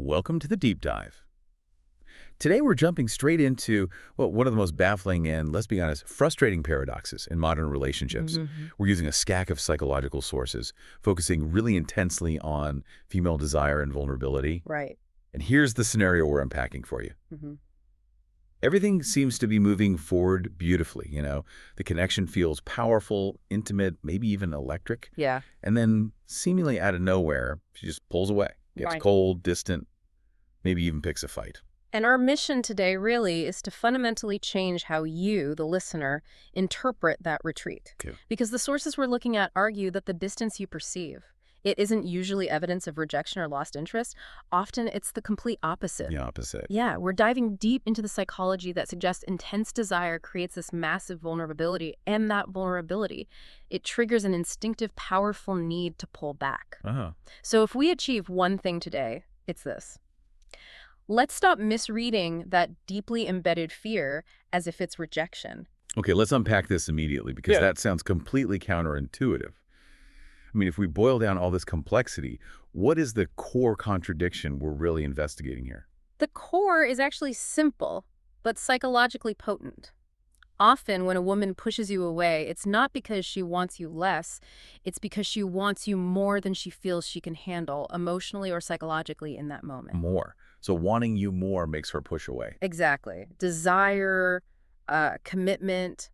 Welcome to the deep dive. Today we're jumping straight into, well, one of the most baffling and, let's be honest, frustrating paradoxes in modern relationships. Mhm. We're using a stack of psychological sources, focusing really intensely on female desire and vulnerability. Right. And here's the scenario we're unpacking for you. hmm Everything seems to be moving forward beautifully. The connection feels powerful, intimate, maybe even electric. Yeah. And then, seemingly out of nowhere, she just pulls away, gets Right. cold, distant, maybe even picks a fight. And our mission today really is to fundamentally change how you, the listener, interpret that retreat. Okay. Because the sources we're looking at argue that the distance you perceive, it isn't usually evidence of rejection or lost interest. Often it's the complete opposite. The opposite. Yeah, we're diving deep into the psychology that suggests intense desire creates this massive vulnerability, and that vulnerability, it triggers an instinctive, powerful need to pull back. Uh-huh. So if we achieve one thing today, it's this. Let's stop misreading that deeply embedded fear as if it's rejection. Okay, let's unpack this immediately because Yeah. that sounds completely counterintuitive. I mean, if we boil down all this complexity, what is the core contradiction we're really investigating here? The core is actually simple, but psychologically potent. Often when a woman pushes you away, it's not because she wants you less, it's because she wants you more than she feels she can handle emotionally or psychologically in that moment. More. So wanting you more makes her push away. Exactly. Desire, commitment,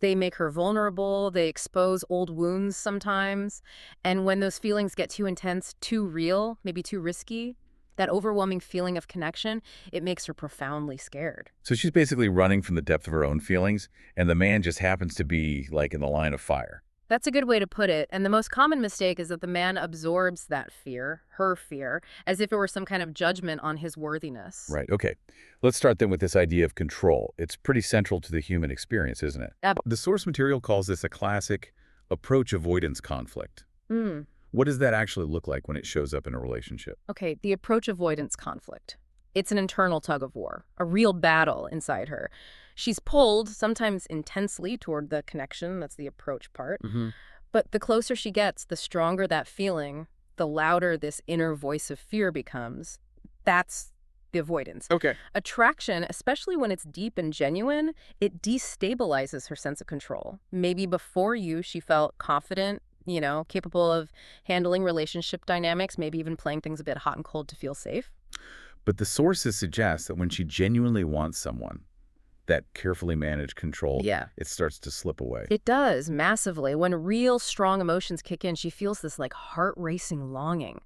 they make her vulnerable, they expose old wounds sometimes. And when those feelings get too intense, too real, maybe too risky, that overwhelming feeling of connection, it makes her profoundly scared. So she's basically running from the depth of her own feelings, and the man just happens to be, like, in the line of fire. That's a good way to put it. And the most common mistake is that the man absorbs that fear, her fear, as if it were some kind of judgment on his worthiness. Right, okay. Let's start then with this idea of control. It's pretty central to the human experience, isn't it? The source material calls this a classic approach avoidance conflict. Mm. What does that actually look like when it shows up in a relationship? Okay, the approach avoidance conflict. It's an internal tug of war, a real battle inside her. She's pulled, sometimes intensely, toward the connection. That's the approach part. Mm-hmm. But the closer she gets, the stronger that feeling, the louder this inner voice of fear becomes. That's the avoidance. Okay. Attraction, especially when it's deep and genuine, it destabilizes her sense of control. Maybe before you, she felt confident, capable of handling relationship dynamics, maybe even playing things a bit hot and cold to feel safe. But the sources suggest that when she genuinely wants someone, that carefully managed control, Yeah. it starts to slip away. It does, massively. When real strong emotions kick in, she feels this heart-racing longing.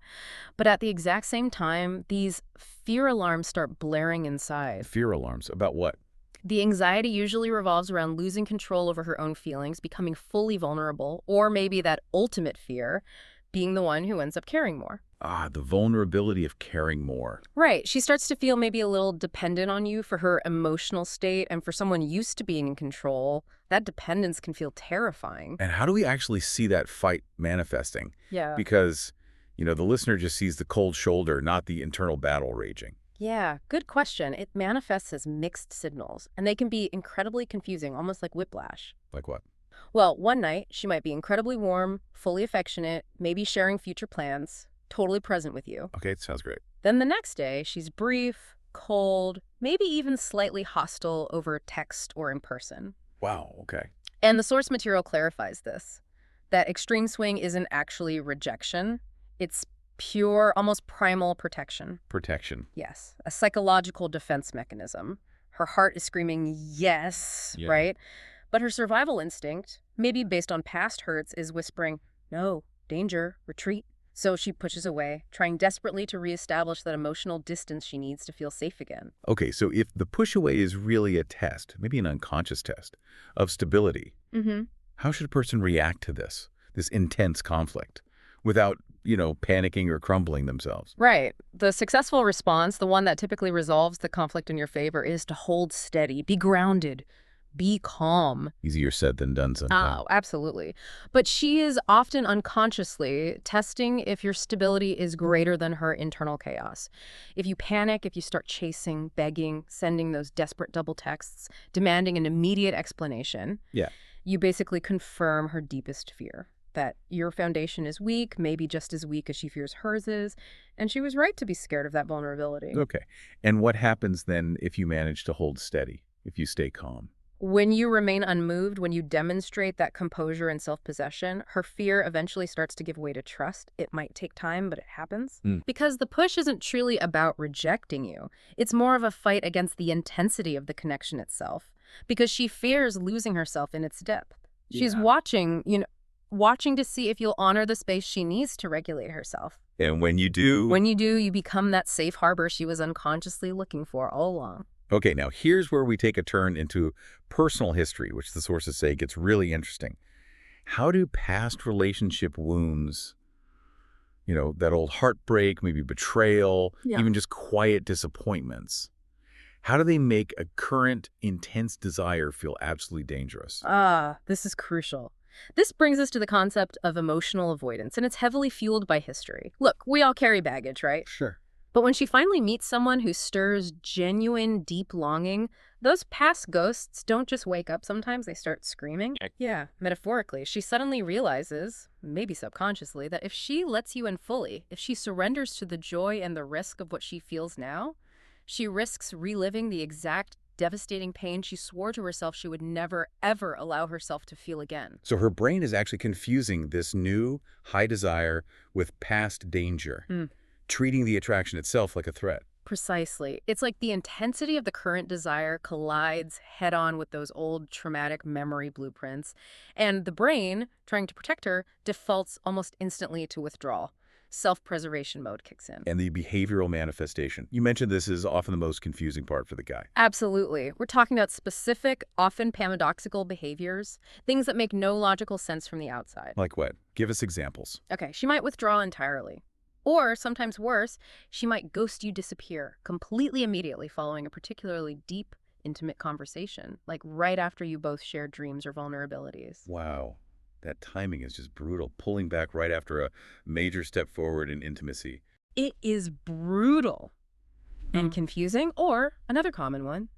But at the exact same time, these fear alarms start blaring inside. Fear alarms about what? The anxiety usually revolves around losing control over her own feelings, becoming fully vulnerable, or maybe that ultimate fear, being the one who ends up caring more. Ah, the vulnerability of caring more. Right. She starts to feel maybe a little dependent on you for her emotional state, and for someone used to being in control, that dependence can feel terrifying. And how do we actually see that fight manifesting? Yeah. Because, the listener just sees the cold shoulder, not the internal battle raging. Yeah, good question. It manifests as mixed signals, and they can be incredibly confusing, almost like whiplash. Like what? Well, one night, she might be incredibly warm, fully affectionate, maybe sharing future plans, totally present with you. Okay, sounds great. Then the next day, she's brief, cold, maybe even slightly hostile over text or in person. Wow, okay. And the source material clarifies this. That extreme swing isn't actually rejection. It's pure, almost primal protection. Protection. Yes, a psychological defense mechanism. Her heart is screaming, yes, Yeah. right? But her survival instinct, maybe based on past hurts, is whispering, no, danger, retreat. So she pushes away, trying desperately to reestablish that emotional distance she needs to feel safe again. Okay, so if the push away is really a test, maybe an unconscious test, of stability, Mm-hmm. how should a person react to this intense conflict, without, panicking or crumbling themselves? Right. The successful response, the one that typically resolves the conflict in your favor, is to hold steady, be grounded, be calm. Easier said than done sometimes. Oh, absolutely. But she is often unconsciously testing if your stability is greater than her internal chaos. If you panic, if you start chasing, begging, sending those desperate double texts, demanding an immediate explanation, Yeah. you basically confirm her deepest fear. that your foundation is weak, maybe just as weak as she fears hers is, and she was right to be scared of that vulnerability. Okay. And what happens then if you manage to hold steady, if you stay calm? When you remain unmoved, when you demonstrate that composure and self-possession, her fear eventually starts to give way to trust. It might take time, but it happens. Mm. Because the push isn't truly about rejecting you. It's more of a fight against the intensity of the connection itself, because she fears losing herself in its depth. She's Yeah. watching to see if you'll honor the space she needs to regulate herself. And when you do... When you do, you become that safe harbor she was unconsciously looking for all along. Okay, now here's where we take a turn into personal history, which the sources say gets really interesting. How do past relationship wounds, that old heartbreak, maybe betrayal, Yeah. even just quiet disappointments, how do they make a current intense desire feel absolutely dangerous? This is crucial. This brings us to the concept of emotional avoidance, and it's heavily fueled by history. Look, we all carry baggage, right? Sure. But when she finally meets someone who stirs genuine, deep longing, those past ghosts don't just wake up. Sometimes they start screaming. Yeah, metaphorically, she suddenly realizes, maybe subconsciously, that if she lets you in fully, if she surrenders to the joy and the risk of what she feels now, she risks reliving the exact devastating pain she swore to herself she would never, ever allow herself to feel again. So her brain is actually confusing this new high desire with past danger, treating the attraction itself like a threat. Precisely. It's like the intensity of the current desire collides head-on with those old traumatic memory blueprints, and the brain, trying to protect her, defaults almost instantly to withdrawal. Self-preservation mode kicks in. And the behavioral manifestation. You mentioned this is often the most confusing part for the guy. Absolutely. We're talking about specific, often paradoxical behaviors, things that make no logical sense from the outside. Like what? Give us examples. Okay, she might withdraw entirely. Or, sometimes worse, she might ghost you disappear completely immediately following a particularly deep, intimate conversation, like right after you both shared dreams or vulnerabilities. Wow. That timing is just brutal, pulling back right after a major step forward in intimacy. It is brutal and confusing. Or, another common one,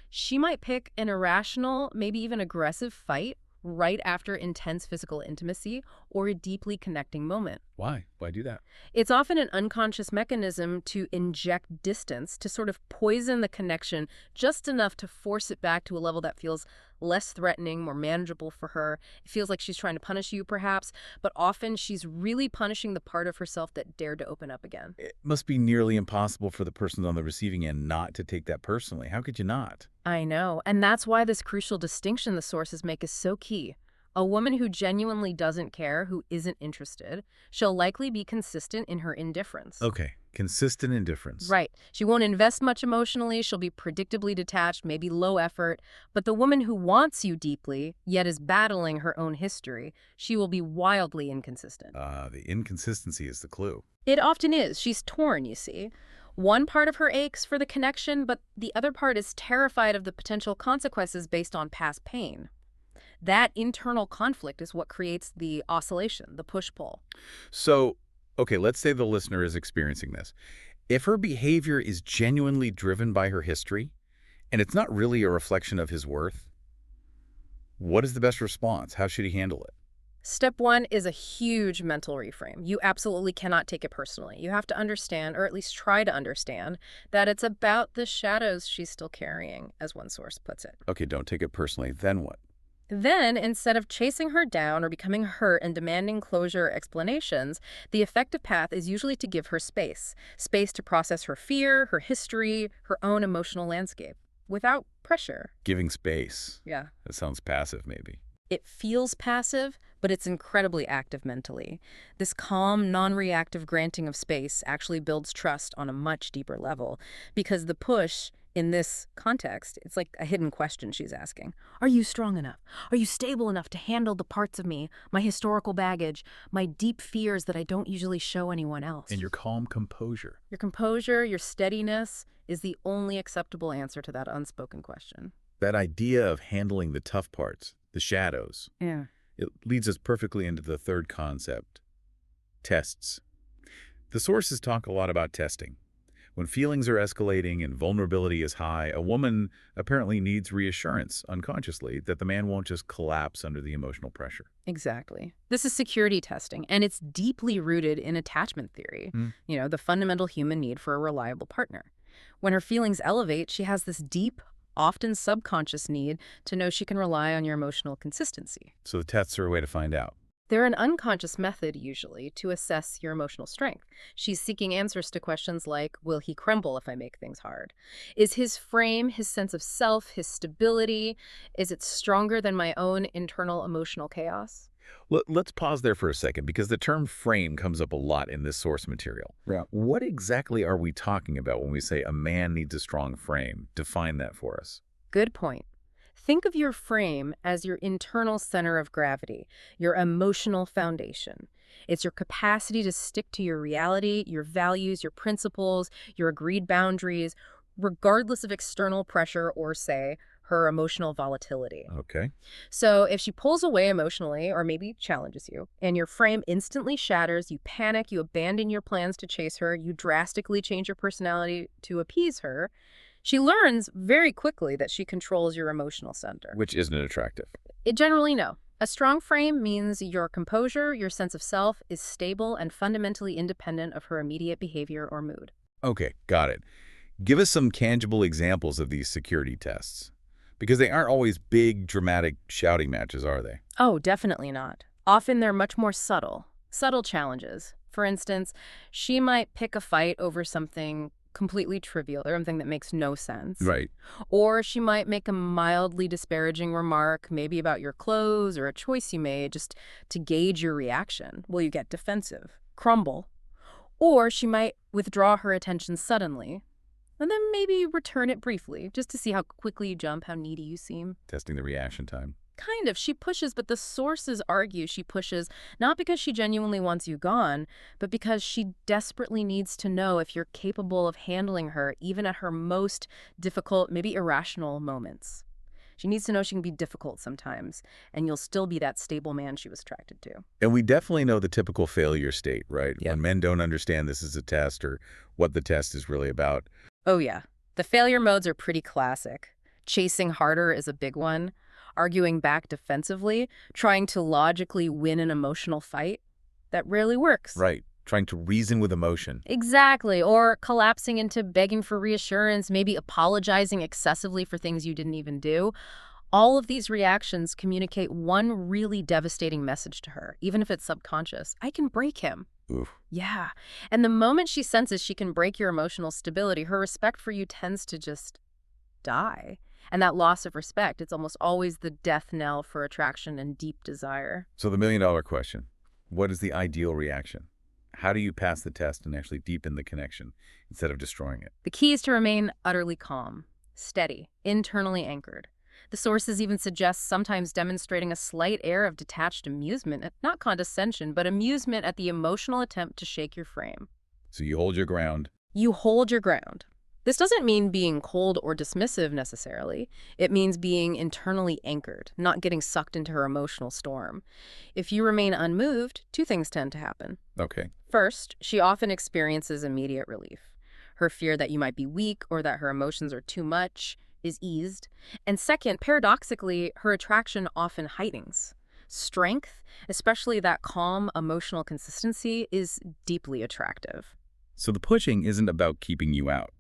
she might pick an irrational, maybe even aggressive fight right after intense physical intimacy or a deeply connecting moment. Why? Why do that? It's often an unconscious mechanism to inject distance, to sort of poison the connection just enough to force it back to a level that feels less threatening, more manageable for her. It feels like she's trying to punish you, perhaps, but often she's really punishing the part of herself that dared to open up again. It must be nearly impossible for the person on the receiving end not to take that personally. How could you not? I know, and that's why this crucial distinction the sources make is so key. A woman who genuinely doesn't care, who isn't interested, she'll likely be consistent in her indifference. Okay, consistent indifference. Right. She won't invest much emotionally, she'll be predictably detached, maybe low effort. But the woman who wants you deeply, yet is battling her own history, she will be wildly inconsistent. The inconsistency is the clue. It often is. She's torn, you see. One part of her aches for the connection, but the other part is terrified of the potential consequences based on past pain. That internal conflict is what creates the oscillation, the push-pull. So, okay, let's say the listener is experiencing this. If her behavior is genuinely driven by her history, and it's not really a reflection of his worth, what is the best response? How should he handle it? Step one is a huge mental reframe. You absolutely cannot take it personally. You have to understand, or at least try to understand, that it's about the shadows she's still carrying, as one source puts it. Okay, don't take it personally. Then what? Then, instead of chasing her down or becoming hurt and demanding closure or explanations, the effective path is usually to give her space. Space to process her fear, her history, her own emotional landscape, without pressure. Giving space. Yeah. That sounds passive, maybe. It feels passive, but it's incredibly active mentally. This calm, non-reactive granting of space actually builds trust on a much deeper level, because the push, in this context, it's like a hidden question she's asking. Are you strong enough? Are you stable enough to handle the parts of me, my historical baggage, my deep fears that I don't usually show anyone else? And your calm composure. Your composure, your steadiness is the only acceptable answer to that unspoken question. That idea of handling the tough parts, the shadows, Yeah. it leads us perfectly into the third concept, tests. The sources talk a lot about testing, When feelings are escalating and vulnerability is high, a woman apparently needs reassurance unconsciously that the man won't just collapse under the emotional pressure. Exactly. This is security testing, and it's deeply rooted in attachment theory, Hmm. the fundamental human need for a reliable partner. When her feelings elevate, she has this deep, often subconscious need to know she can rely on your emotional consistency. So the tests are a way to find out. They're an unconscious method, usually, to assess your emotional strength. She's seeking answers to questions like, will he crumble if I make things hard? Is his frame, his sense of self, his stability, is it stronger than my own internal emotional chaos? Let's pause there for a second because the term frame comes up a lot in this source material. Yeah. What exactly are we talking about when we say a man needs a strong frame? Define that for us. Good point. Think of your frame as your internal center of gravity, your emotional foundation. It's your capacity to stick to your reality, your values, your principles, your agreed boundaries, regardless of external pressure or, say, her emotional volatility. Okay. So if she pulls away emotionally or maybe challenges you, and your frame instantly shatters, you panic, you abandon your plans to chase her, you drastically change your personality to appease her, she learns very quickly that she controls your emotional center. Which isn't attractive. Generally, no. A strong frame means your composure, your sense of self, is stable and fundamentally independent of her immediate behavior or mood. Okay, got it. Give us some tangible examples of these security tests. Because they aren't always big, dramatic shouting matches, are they? Oh, definitely not. Often they're much more subtle challenges. For instance, she might pick a fight over something completely trivial or something that makes no sense. Right. Or she might make a mildly disparaging remark, maybe about your clothes or a choice you made, just to gauge your reaction. Will you get defensive, crumble? Or she might withdraw her attention suddenly, and then maybe return it briefly, just to see how quickly you jump, how needy you seem. Testing the reaction time. Kind of. She pushes, but the sources argue she pushes not because she genuinely wants you gone, but because she desperately needs to know if you're capable of handling her, even at her most difficult, maybe irrational moments. She needs to know she can be difficult sometimes, and you'll still be that stable man she was attracted to. And we definitely know the typical failure state, right? Yeah. When men don't understand this is a test or what the test is really about. Oh, yeah. The failure modes are pretty classic. Chasing harder is a big one. Arguing back defensively, trying to logically win an emotional fight. That rarely works. Right. Trying to reason with emotion. Exactly. Or collapsing into begging for reassurance, maybe apologizing excessively for things you didn't even do. All of these reactions communicate one really devastating message to her, even if it's subconscious. I can break him. Oof. Yeah. And the moment she senses she can break your emotional stability, her respect for you tends to just die. And that loss of respect, it's almost always the death knell for attraction and deep desire. So the million-dollar question, what is the ideal reaction? How do you pass the test and actually deepen the connection instead of destroying it? The key is to remain utterly calm, steady, internally anchored. The sources even suggest sometimes demonstrating a slight air of detached amusement, not condescension, but amusement at the emotional attempt to shake your frame. So you hold your ground. You hold your ground. This doesn't mean being cold or dismissive necessarily. It means being internally anchored, not getting sucked into her emotional storm. If you remain unmoved, two things tend to happen. Okay. First, she often experiences immediate relief. Her fear that you might be weak or that her emotions are too much is eased. And second, paradoxically, her attraction often heightens. Strength, especially that calm emotional consistency, is deeply attractive. So the pushing isn't about keeping you out.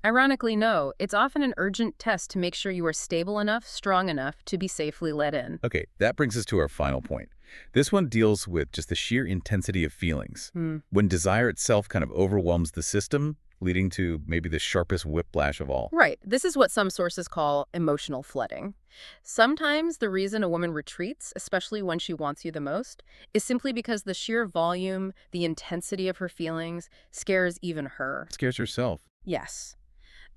Ironically, no. It's often an urgent test to make sure you are stable enough, strong enough to be safely let in. Okay, that brings us to our final point. This one deals with just the sheer intensity of feelings. When desire itself kind of overwhelms the system, leading to maybe the sharpest whiplash of all. Right. This is what some sources call emotional flooding. Sometimes the reason a woman retreats, especially when she wants you the most, is simply because the sheer volume, the intensity of her feelings scares even her. Scares herself. Yes.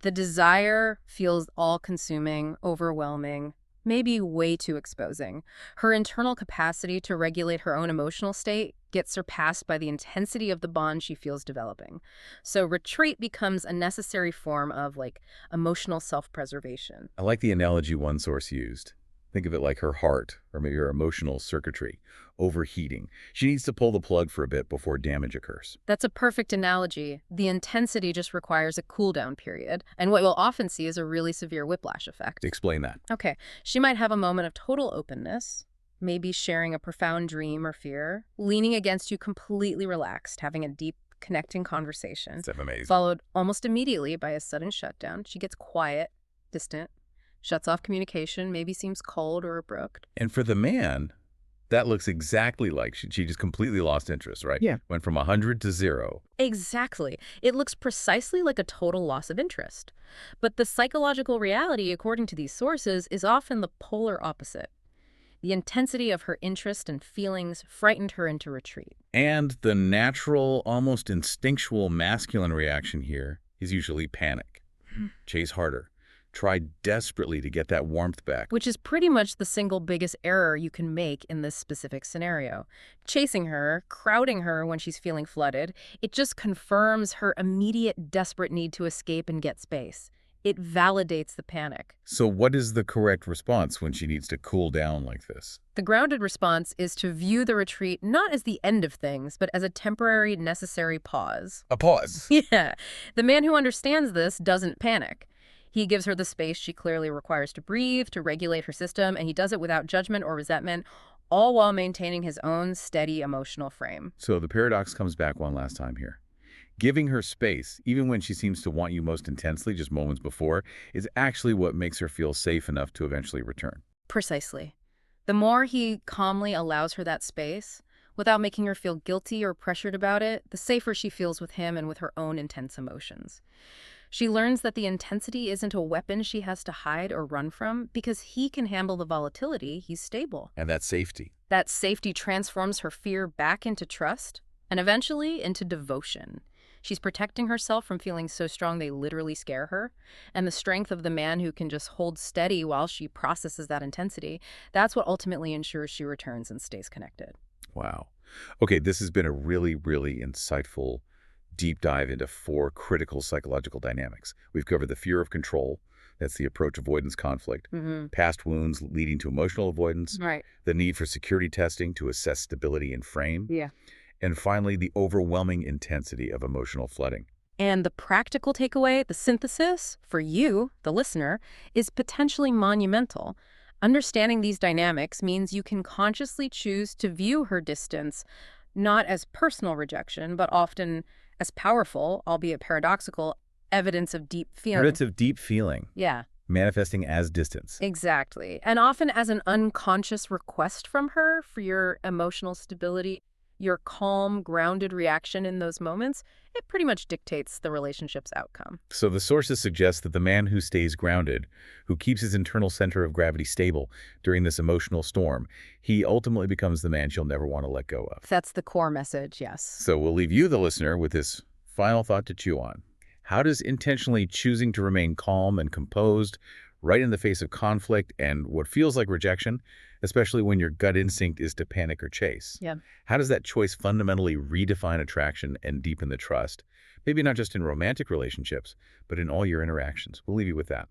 The desire feels all-consuming, overwhelming, maybe way too exposing. Her internal capacity to regulate her own emotional state gets surpassed by the intensity of the bond she feels developing. So retreat becomes a necessary form of, emotional self-preservation. I like the analogy one source used. Think of it like her heart or maybe her emotional circuitry overheating. She needs to pull the plug for a bit before damage occurs. That's a perfect analogy. The intensity just requires a cool down period, and what you'll often see is a really severe whiplash effect. Explain that. Okay, she might have a moment of total openness, maybe sharing a profound dream or fear, leaning against you completely relaxed, having a deep, connecting conversation, That's amazing. followed almost immediately by a sudden shutdown. She gets quiet, distant, shuts off communication, maybe seems cold or abrupt. And for the man, that looks exactly like she just completely lost interest, right? Yeah. Went from 100 to 0. Exactly. It looks precisely like a total loss of interest. But the psychological reality, according to these sources, is often the polar opposite. The intensity of her interest and feelings frightened her into retreat. And the natural, almost instinctual masculine reaction here is usually panic. Chase harder. Try desperately to get that warmth back. Which is pretty much the single biggest error you can make in this specific scenario. Chasing her, crowding her when she's feeling flooded, it just confirms her immediate desperate need to escape and get space. It validates the panic. So what is the correct response when she needs to cool down like this? The grounded response is to view the retreat not as the end of things, but as a temporary, necessary pause. A pause. Yeah. The man who understands this doesn't panic. He gives her the space she clearly requires to breathe, to regulate her system, and he does it without judgment or resentment, all while maintaining his own steady emotional frame. So the paradox comes back one last time here. Giving her space, even when she seems to want you most intensely just moments before, is actually what makes her feel safe enough to eventually return. Precisely. The more he calmly allows her that space, without making her feel guilty or pressured about it, the safer she feels with him and with her own intense emotions. She learns that the intensity isn't a weapon she has to hide or run from because he can handle the volatility, he's stable. And that safety. That safety transforms her fear back into trust and eventually into devotion. She's protecting herself from feeling so strong they literally scare her. And the strength of the man who can just hold steady while she processes that intensity, that's what ultimately ensures she returns and stays connected. Wow. Okay, this has been a really, really insightful deep dive into 4 critical psychological dynamics. We've covered the fear of control. That's the approach avoidance conflict. Past wounds leading to emotional avoidance. Right. The need for security testing to assess stability in frame. Yeah. And finally, the overwhelming intensity of emotional flooding. And the practical takeaway, the synthesis, for you, the listener, is potentially monumental. Understanding these dynamics means you can consciously choose to view her distance not as personal rejection, but often as powerful, albeit paradoxical, evidence of deep feeling. Evidence of deep feeling. Yeah. Manifesting as distance. Exactly. And often as an unconscious request from her for your emotional stability, your calm, grounded reaction in those moments, it pretty much dictates the relationship's outcome. So the sources suggest that the man who stays grounded, who keeps his internal center of gravity stable during this emotional storm, he ultimately becomes the man she'll never want to let go of. That's the core message, yes. So we'll leave you, the listener, with this final thought to chew on. How does intentionally choosing to remain calm and composed right in the face of conflict and what feels like rejection, especially when your gut instinct is to panic or chase? Yeah. How does that choice fundamentally redefine attraction and deepen the trust? Maybe not just in romantic relationships, but in all your interactions. We'll leave you with that.